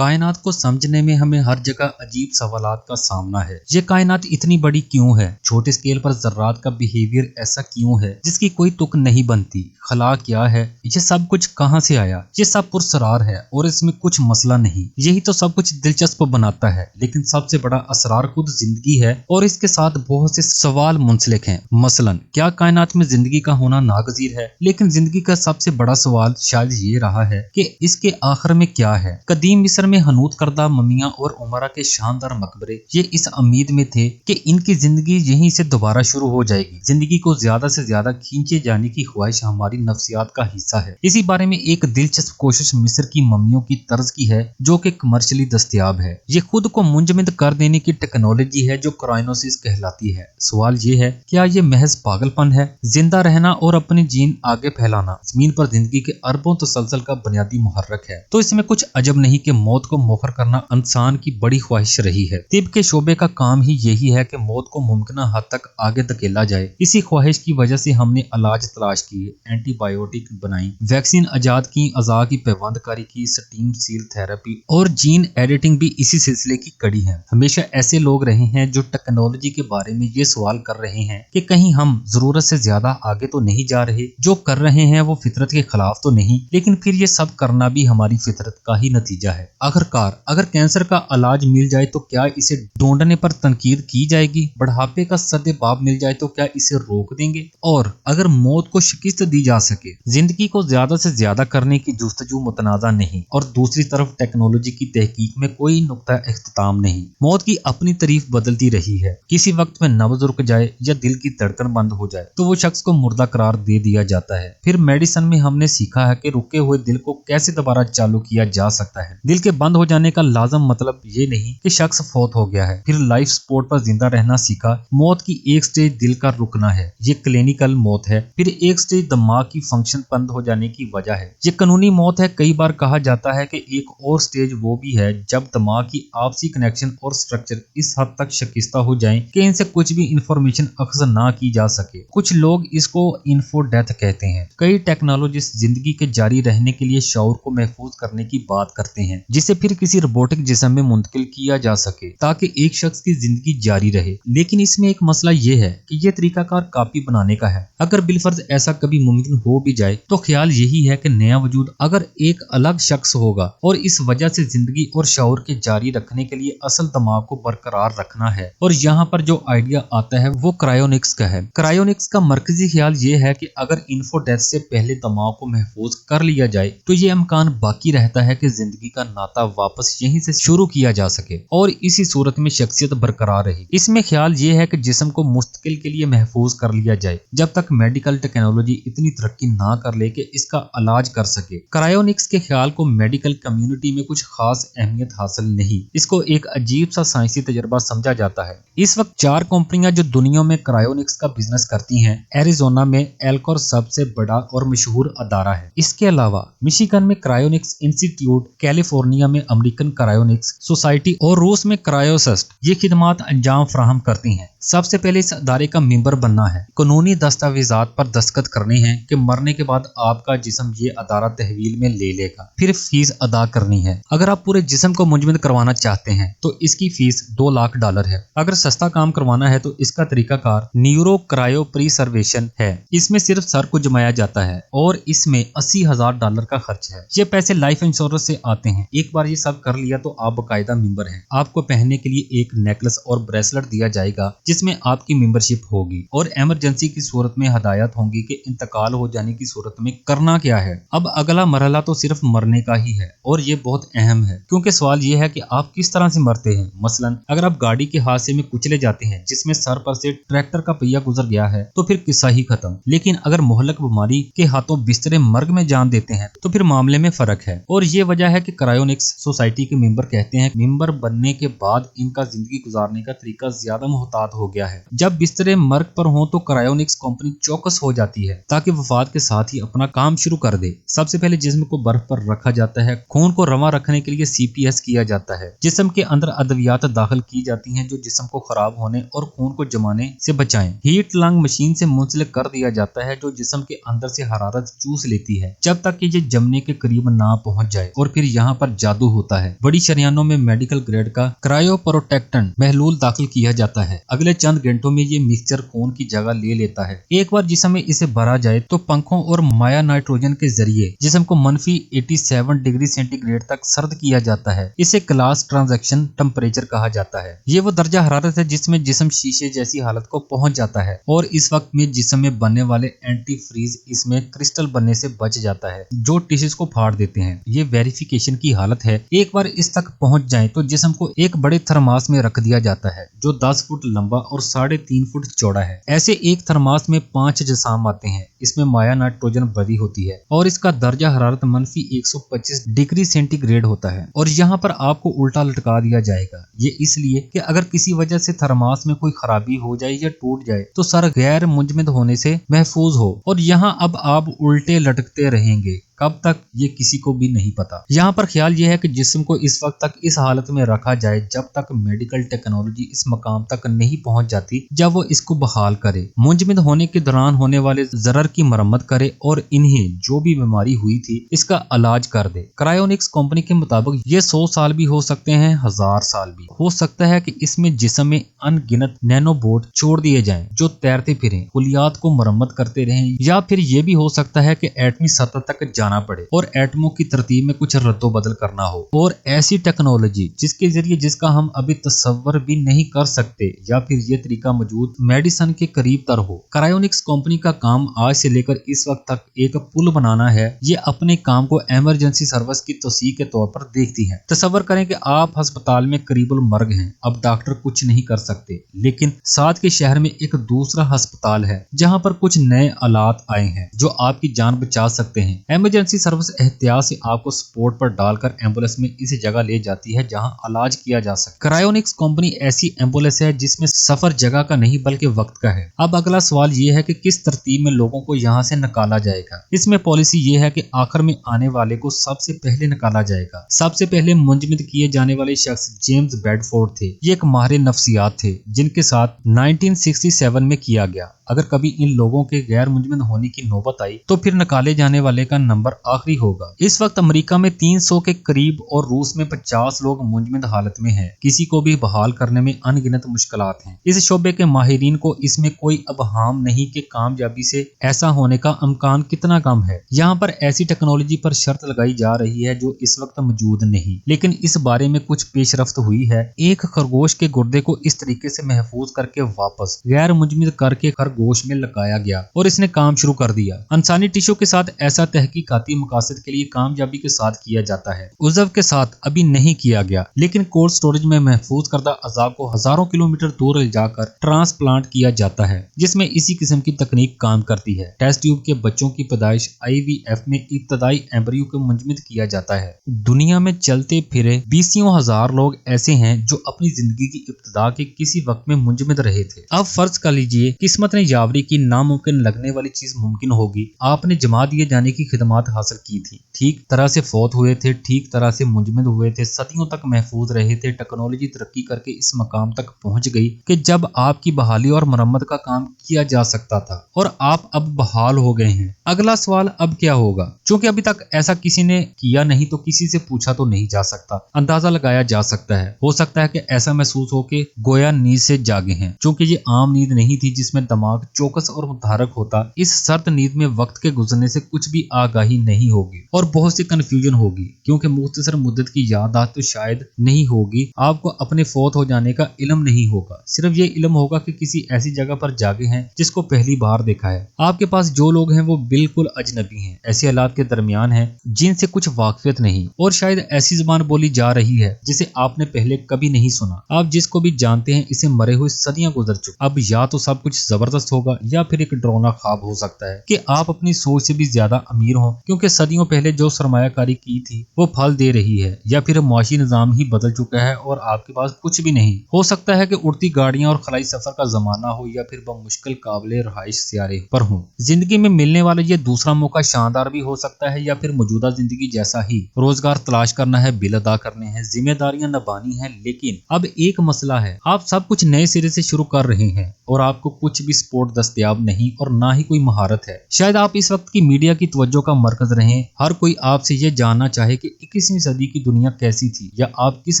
कायनात को समझने में हमें हर जगह अजीब सवालात का सामना है। ये कायनात इतनी बड़ी क्यों है? छोटे स्केल पर जर्रात का बिहेवियर ऐसा क्यों है जिसकी कोई तुक नहीं बनती? खला क्या है? ये सब कुछ कहाँ से आया? ये सब पुरसरार है और इसमें कुछ मसला नहीं। यही तो सब कुछ दिलचस्प बनाता है। लेकिन सबसे बड़ा असरार खुद जिंदगी है और इसके साथ बहुत से सवाल मुंसलिक हैं। मसलन, क्या कायनात में जिंदगी का होना नागजीर है? लेकिन जिंदगी का सबसे बड़ा सवाल शायद ये रहा है कि इसके आखिर में क्या है। कदीम मिस्र में हनूत करदा ममिया और उमरा के शानदार मकबरे ये इस उम्मीद में थे कि इनकी जिंदगी यहीं से दोबारा शुरू हो जाएगी। जिंदगी को ज्यादा से ज्यादा खींचे जाने की ख्वाहिश हमारी नफ्सियात का हिस्सा है। इसी बारे में एक दिलचस्प कोशिश मिस्र की ममियों की तर्ज की है जो कि कमर्शियली दस्तयाब है। ये खुद को मुंजमद कर देने की टेक्नोलॉजी है जो क्रायोनोसिस कहलाती है। सवाल ये है, क्या ये महज पागलपन है? जिंदा रहना और अपने जीन आगे फैलाना जमीन पर जिंदगी के अरबों तसलसल का बुनियादी मुहर्रक है, तो इसमें कुछ अजब नहीं कि मौत को मोखर करना इंसान की बड़ी ख्वाहिश रही है। तिब के शोबे का काम ही यही है कि मौत को मुमकिन हद तक आगे धकेला जाए। इसी ख्वाहिश की वजह से हमने इलाज तलाश किए, एंटीबायोटिक बनाई, वैक्सीन आजाद की, अज़ा की पैबंदकारी की, स्टीम सील थेरेपी और जीन एडिटिंग भी इसी सिलसिले की कड़ी है। हमेशा ऐसे लोग रहे हैं जो टेक्नोलॉजी के बारे में ये सवाल कर रहे हैं कि कहीं हम जरूरत से ज्यादा आगे तो नहीं जा रहे, जो कर रहे हैं वो फितरत के खिलाफ तो नहीं। लेकिन फिर ये सब करना भी हमारी फितरत का ही नतीजा है। आखिरकार अगर कैंसर का इलाज मिल जाए तो क्या इसे ढूंढने पर तनकीद की जाएगी? बढ़ापे का सद्देबाब मिल जाए तो क्या इसे रोक देंगे? और अगर मौत को शिकस्त दी जा सके, जिंदगी को ज्यादा से ज्यादा करने की जुस्तजू मुतनाज़ा नहीं और दूसरी तरफ टेक्नोलॉजी की तहकीक में कोई नुक्ता इख्तिताम नहीं। मौत की अपनी तारीफ बदलती रही है। किसी वक्त में नब्ज रुक जाए या दिल की धड़कन बंद हो जाए तो वो शख्स को मुर्दा करार दे दिया जाता है। फिर मेडिसिन में हमने सीखा है कि रुके हुए दिल को कैसे दोबारा चालू किया जा सकता है। दिल के बंद हो जाने का लाजम मतलब ये नहीं कि शख्स फौत हो गया है। फिर लाइफ सपोर्ट पर जिंदा रहना सीखा। मौत की एक स्टेज दिल का रुकना है, ये क्लिनिकल मौत है। फिर एक स्टेज दिमाग की फंक्शन बंद हो जाने की वजह है, ये कानूनी मौत है। कई बार कहा जाता है कि एक और स्टेज वो भी है जब दिमाग की आपसी कनेक्शन और स्ट्रक्चर इस हद तक शिकस्त हो जाएं कि इनसे कुछ भी इंफॉर्मेशन अख्ज़ ना की जा सके। कुछ लोग इसको इन्फो डेथ कहते हैं। कई टेक्नोलॉजिस्ट जिंदगी के जारी रहने के लिए शऊर को महफूज करने की बात करते हैं, जिसे फिर किसी रोबोटिक जिस्म में मुंतकिल किया जा सके ताकि एक शख्स की जिंदगी जारी रहे। लेकिन इसमें एक मसला ये है कि यह तरीकाकार कापी बनाने का है। अगर बिलफर्ज ऐसा कभी मुमकिन हो भी जाए तो ख्याल यही है कि नया वजूद अगर एक अलग शख्स होगा और इस वजह से जिंदगी और शऊर के जारी रखने के लिए असल दिमाग को बरकरार रखना है। और यहाँ पर जो आइडिया आता है वो क्रायोनिक्स का है। क्रायोनिक्स का मरकजी ख्याल ये है कि अगर इन्फो डेथ से पहले दिमाग को महफूज कर लिया जाए तो ये इम्कान बाकी रहता है कि जिंदगी का नाता वापस यहीं से शुरू किया जा सके और इसी सूरत में शख्सियत बरकरार रही। इसमें ख्याल ये है कि जिस्म को मुस्तकिल के लिए महफूज कर लिया जाए जब तक मेडिकल टेक्नोलॉजी इतनी तरक्की ना कर ले कि इसका इलाज कर सके। क्रायोनिक्स के ख्याल को मेडिकल कम्युनिटी में कुछ खास अहमियत हासिल नहीं, इसको एक अजीब सा साइंसी तजर्बा समझा जाता है। इस वक्त 4 कंपनियां जो दुनिया में क्रायोनिक्स का बिजनेस करती हैं। एरिजोना में एल्कोर सबसे बड़ा और मशहूर अदारा है। इसके अलावा मिशिगन में क्रायोनिक्स इंस्टीट्यूट, कैलिफोर्निया में अमेरिकन क्रायोनिक्स सोसाइटी और रूस में क्रायोसिस्ट ये खिदमात अंजाम फराहम करती हैं। सबसे पहले इस अदारे का मेंबर बनना है, कानूनी दस्तावेजात पर दस्तखत करने हैं कि मरने के बाद आपका जिस्म ये अदारा तहवील में ले लेगा। फिर फीस अदा करनी है। अगर आप पूरे जिस्म को मुंजमद करवाना चाहते हैं तो इसकी फीस $2 लाख है। अगर सस्ता काम करवाना है तो इसका तरीकाकार न्यूरो क्रायो प्रिसर्वेशन है। इसमें सिर्फ सर को जमाया जाता है और इसमें $80,000 का खर्च है। ये पैसे लाइफ इंश्योरेंस से आते हैं। एक बार ये सब कर लिया तो आप बाकायदा मेंबर हैं। आपको पहनने के लिए एक नेकलेस और ब्रेसलेट दिया जाएगा जिसमें आपकी मेंबरशिप होगी और इमरजेंसी की सूरत में हदायत होंगी कि इंतकाल हो जाने की सूरत में करना क्या है। अब अगला मरहला तो सिर्फ मरने का ही है और ये बहुत अहम है क्योंकि सवाल ये है कि आप किस तरह से मरते हैं। मसलन अगर आप गाड़ी के हादसे में कुचले जाते हैं जिसमें सर पर से ट्रैक्टर का पहिया गुजर गया है तो फिर किस्सा ही खत्म। लेकिन अगर मोहल्लक बीमारी के हाथों बिस्तरे मर्ग में जान देते हैं तो फिर मामले में फर्क है। और ये वजह है कि क्रायोनिक्स सोसाइटी के मेंबर कहते हैं मेंबर बनने के बाद इनका जिंदगी गुजारने का तरीका ज्यादा मुहतात हो गया है। जब बिस्तरे मर्ग पर हो तो क्रायोनिक्स कंपनी चौकस हो जाती है ताकि वफात के साथ ही अपना काम शुरू कर दे। सबसे पहले जिस्म को बर्फ पर रखा जाता है, खून को रवा रखने के लिए CPS किया जाता है, जिस्म के अंदर अद्वियात दाखिल की जाती हैं जो जिस्म को खराब होने और खून को जमाने से बचाएं। हीट लंग मशीन से मुंसलिक कर दिया जाता है जो जिस्म के अंदर से हरारत चूस लेती है जब तक कि ये जमने के करीब ना पहुंच जाए, और फिर यहाँ पर जादू होता है। बड़ी शरियानों में मेडिकल ग्रेड का क्रायोप्रोटेक्टेंट महलूल दाखिल किया जाता है। अगले चंद घंटों में ये मिक्सचर खून की जगह ले लेता है। एक बार जिस्म में इसे भरा जाए तो पंखों और माया नाइट्रोजन के जरिए जिस्म को -87 डिग्री सेंटीग्रेड तक सर्द किया जाता है। इसे ग्लास ट्रांजैक्शन टेम्परेचर कहा जाता है। ये वो दर्जा हरारत है जिसमें जिस्म शीशे जैसी हालत को पहुंच जाता है, और इस वक्त में जिस्म में बनने वाले एंटी फ्रीज इसमें क्रिस्टल बनने से बच जाता है जो टिश्यूज को फाड़ देते हैं। ये वेरिफिकेशन की हालत है। एक बार इस तक पहुंच जाए तो जिस्म को एक बड़े थर्मास में रख दिया जाता है जो 10 फुट लंबा और 3.5 फुट चौड़ा है। ऐसे एक थर्मास में 5 जसाम आते हैं। इसमें माया नाइट्रोजन भरी होती है और इसका दर्जा हरारत -125 डिग्री सेंटीग्रेड होता है, और यहाँ पर आपको उल्टा लटका दिया जाएगा। ये इसलिए कि अगर किसी वजह से थर्मास में कोई खराबी हो जाए या टूट जाए तो सर गैर मुंजमद होने से महफूज हो, और यहाँ अब आप उल्टे लटकते रहेंगे। कब तक ये किसी को भी नहीं पता। यहाँ पर ख्याल ये है कि जिस्म को इस वक्त तक इस हालत में रखा जाए जब तक मेडिकल टेक्नोलॉजी इस मकाम तक नहीं पहुंच जाती जब वो इसको बहाल करे, मुंजमद होने के दौरान होने वाले जरर की मरम्मत करे और इन्हें जो भी बीमारी हुई थी इसका इलाज कर दे। क्रायोनिक्स कंपनी के मुताबिक ये 100 साल भी हो सकते हैं, 1000 साल भी हो सकता है कि इसमें जिस्म में अनगिनत नैनोबोट छोड़ दिए जाएं जो तैरते फिरें, कुलियात को मरम्मत करते रहें, या फिर ये भी हो सकता है कि एटमी सतह तक जाना पड़े और एटमों की तरतीब में कुछ रद्दो बदल करना हो, और ऐसी टेक्नोलॉजी जिसके जरिए जिसका हम अभी तस्वर भी नहीं कर सकते, या फिर ये तरीका मौजूद मेडिसिन के करीब तर हो। क्रायोनिक्स कंपनी का काम आज से लेकर इस वक्त तक एक पुल बनाना है। ये अपने काम को इमरजेंसी सर्विस की तोसीक के तौर पर देखती है। तस्वर करें कि आप अस्पताल में करीबुल मर्ग हैं, अब डॉक्टर कुछ नहीं कर सकते, लेकिन साथ के शहर में एक दूसरा अस्पताल है जहां पर कुछ नए आलात आए हैं जो आपकी जान बचा सकते हैं। इमरजेंसी सर्विस एहतियात से आपको सपोर्ट पर डालकर एम्बुलेंस में इस जगह ले जाती है जहां इलाज किया जा सके। क्रायोनिक्स कंपनी ऐसी एम्बुलेंस है जिसमें सफर जगह का नहीं बल्कि वक्त का है। अब अगला सवाल ये है कि किस तरतीब में लोगों को यहाँ से निकाला जाएगा। इसमें पॉलिसी ये है कि आखिर में आने वाले को सबसे पहले निकाला जाएगा। सबसे पहले मुंजमद किए जाने वाले शख्स जेम्स बेडफोर्ड थे। ये एक माहिर नफ्सियात थे जिनके साथ 1967 में किया गया। अगर कभी इन लोगों के गैर मुंजमद होने की नौबत आई तो फिर निकाले जाने वाले का नंबर आखिरी होगा। इस वक्त अमेरिका में 300 के करीब और रूस में 50 लोग मुंजमद हालत में हैं। किसी को भी बहाल करने में अनगिनत मुश्किलात हैं। इस शोबे के माहिरीन को इसमें कोई अबहाम नहीं कि कामयाबी से ऐसा होने का इम्कान कितना कम है। यहाँ पर ऐसी टेक्नोलॉजी पर शर्त लगाई जा रही है जो इस वक्त मौजूद नहीं, लेकिन इस बारे में कुछ पेशरफ्त हुई है। एक खरगोश के गुर्दे को इस तरीके से महफूज करके वापस गैर मुंजमद करके खरगोश में लगाया गया और इसने काम शुरू कर दिया। इंसानी टिश्यू के साथ ऐसा तहकीकाती मकासद के लिए कामयाबी के साथ किया जाता है। उज़व के साथ अभी नहीं किया गया, लेकिन कोल्ड स्टोरेज में महफूज करदा अज़ाब को हजारों किलोमीटर दूर ले जाकर ट्रांसप्लांट किया जाता है, जिसमें इसी किस्म की तकनीक काम करती है। टेस्ट ट्यूब के बच्चों की पैदाइश IVF में इब्तदाई एम्ब्रियो को मुंजमद किया जाता है। दुनिया में चलते फिरे 20 हजार लोग ऐसे हैं जो अपनी जिंदगी की इब्तदा के किसी वक्त में मुंजमद रहे थे। अब फर्ज कर लीजिए किस्मत ने यावरी की नामुमकिन लगने वाली चीज मुमकिन होगी। आपने जमा दिए जाने की खिदमत हासिल की थी, ठीक तरह से फौत हुए थे, ठीक तरह से मुंजमद हुए थे, सदियों तक महफूज रहे थे। टेक्नोलॉजी तरक्की करके इस मकाम तक पहुंच गई कि जब आपकी बहाली और मरम्मत का काम किया जा सकता था और आप अब बहाल हो गए हैं। अगला सवाल अब क्या होगा? क्योंकि अभी तक ऐसा किसी ने किया नहीं तो किसी से पूछा तो नहीं जा सकता। अंदाजा लगाया जा सकता है। हो सकता है कि ऐसा महसूस हो कि गोया नींद से जागे हैं, क्योंकि ये आम नींद नहीं थी जिसमें दिमाग चौकस और मुतहरक होता। इस सर्द नींद में वक्त के गुजरने से कुछ भी आगाही नहीं होगी और बहुत सी कंफ्यूजन होगी, क्योंकि मुख्तसर मुद्दत की यादाश्त तो शायद नहीं होगी। आपको अपने फौत हो जाने का इल्म नहीं होगा, सिर्फ ये इल्म होगा कि किसी ऐसी जगह पर जागे हैं जिसको पहली बार देखा है। आपके पास जो लोग हैं वो बिल्कुल अजनबी हैं, ऐसे हालात के दरमियान हैं जिनसे कुछ वाकफियत नहीं, और शायद ऐसी जुबान बोली जा रही है जिसे आपने पहले कभी नहीं सुना। आप जिसको भी जानते हैं इसे मरे हुए सदियां गुजर चुकी। अब या तो सब कुछ जबरदस्त जबरदस्त होगा या फिर एक डरावना ख्वाब हो सकता है कि आप अपनी सोच से भी ज्यादा अमीर हो क्योंकि सदियों पहले जो सरमायाकारी की थी वो फल दे रही है, या फिर मुआशी निजाम ही बदल चुका है और आपके पास कुछ भी नहीं। हो सकता है कि उड़ती गाड़ियां और खलाई सफर का जमाना हो या फिर बमुश्किल काबिल रहाइश सियारे पर हो। जिंदगी में मिलने वाला ये दूसरा मौका शानदार भी हो सकता है या फिर मौजूदा जिंदगी जैसा ही। रोजगार तलाश करना है, बिल अदा करने हैं, जिम्मेदारियां निभानी है, लेकिन अब एक मसला है, आप सब कुछ नए सिरे से शुरू कर रहे हैं और आपको कुछ भी सपोर्ट दस्तयाब नहीं और ना ही कोई महारत है। शायद आप इस वक्त की मीडिया की तवज्जो का मरकज रहे। हर कोई आपसे ये जानना चाहे कि 21वीं सदी की दुनिया कैसी थी, या आप किस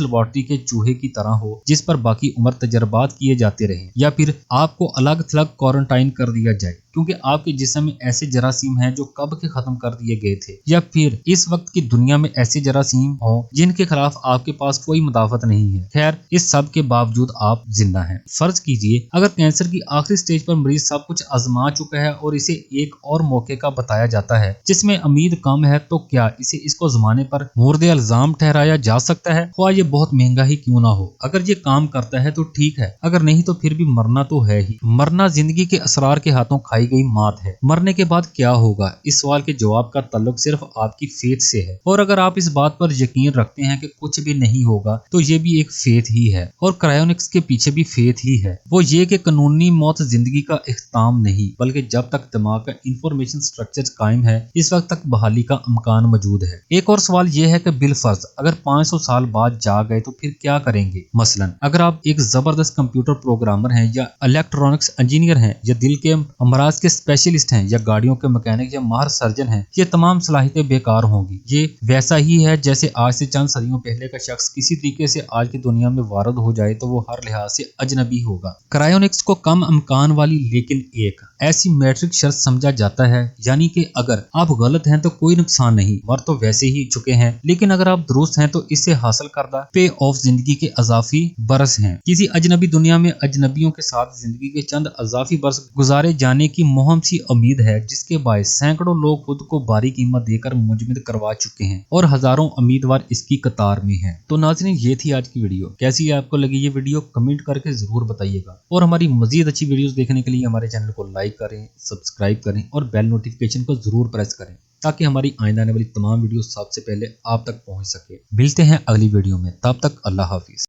लेबोरेटरी के चूहे की तरह हो जिस पर बाकी उम्र तजर्बात किए जाते रहे, या फिर आपको अलग थलग क्वारंटाइन कर दिया जाए क्योंकि आपके जिस्म में ऐसे जरासीम हैं जो कब के खत्म कर दिए गए थे, या फिर इस वक्त की दुनिया में ऐसे जरासीम हो जिनके खिलाफ आपके पास कोई मुदाफत नहीं है। खैर, इस सब के बावजूद आप जिंदा हैं। फर्ज कीजिए अगर कैंसर की आखिरी स्टेज पर मरीज सब कुछ आजमा चुका है और इसे एक और मौके का बताया जाता है जिसमें उम्मीद कम है, तो क्या इसे इसको जमाने पर मुर्दे इल्जाम ठहराया जा सकता है, ख्वाह ये बहुत महंगा ही क्यों ना हो। अगर ये काम करता है तो ठीक है, अगर नहीं तो फिर भी मरना तो है ही। मरना जिंदगी के असरार के हाथों खाई गई मात है। मरने के बाद क्या होगा, इस सवाल के जवाब का ताल्लुक सिर्फ आपकी फेथ से है, और अगर आप इस बात पर यकीन रखते हैं कि कुछ भी नहीं होगा तो ये भी एक फेथ ही है, और क्रायोनिक्स के पीछे भी फेथ ही है। वो ये कि कानूनी मौत जिंदगी का इख्तिताम नहीं, बल्कि जब तक दिमाग का इंफॉर्मेशन स्ट्रक्चर कायम है इस वक्त तक बहाली का इम्कान मौजूद है। एक और सवाल ये है कि बिलफर्ज अगर 500 साल बाद जा गए तो फिर क्या करेंगे। मसलन अगर आप एक जबरदस्त कंप्यूटर प्रोग्रामर हैं, या इलेक्ट्रॉनिक्स इंजीनियर हैं, या दिल के अमराज के स्पेशलिस्ट हैं, या गाड़ियों के मैकेनिक या माहिर सर्जन हैं, ये तमाम सलाहियतें बेकार होंगी। ये वैसा ही है जैसे आज से चंद सदियों पहले का शख्स किसी तरीके से आज की दुनिया में वारद हो जाए तो वो हर लिहाज से अजनबी होगा। क्रायोनिक्स को कम इम्कान वाली लेकिन एक ऐसी मैट्रिक शर्त समझा जाता है, यानी कि अगर आप गलत हैं तो कोई नुकसान नहीं, मर तो वैसे ही चुके हैं, लेकिन अगर आप दुरुस्त हैं तो इससे हासिल करदा पे ऑफ जिंदगी के अजाफी बरस हैं। किसी अजनबी दुनिया में अजनबियों के साथ जिंदगी के चंद अजाफी बरस गुजारे जाने की मुहिम सी उम्मीद है, जिसके बायस सैकड़ों लोग खुद को भारी कीमत देकर मुजमिद करवा चुके हैं और हजारों उम्मीदवार इसकी कतार में हैं। तो नाज़रीन, ये थी आज की वीडियो। कैसी आपको लगी ये वीडियो कमेंट करके जरूर बताइएगा, और हमारी मजीद अच्छी वीडियोस देखने के लिए हमारे चैनल को लाइक करें, सब्सक्राइब करें और बेल नोटिफिकेशन को जरूर प्रेस करें ताकि हमारी आइंदा आने वाली तमाम वीडियो सबसे पहले आप तक पहुंच सके। मिलते हैं अगली वीडियो में, तब तक अल्लाह हाफिज।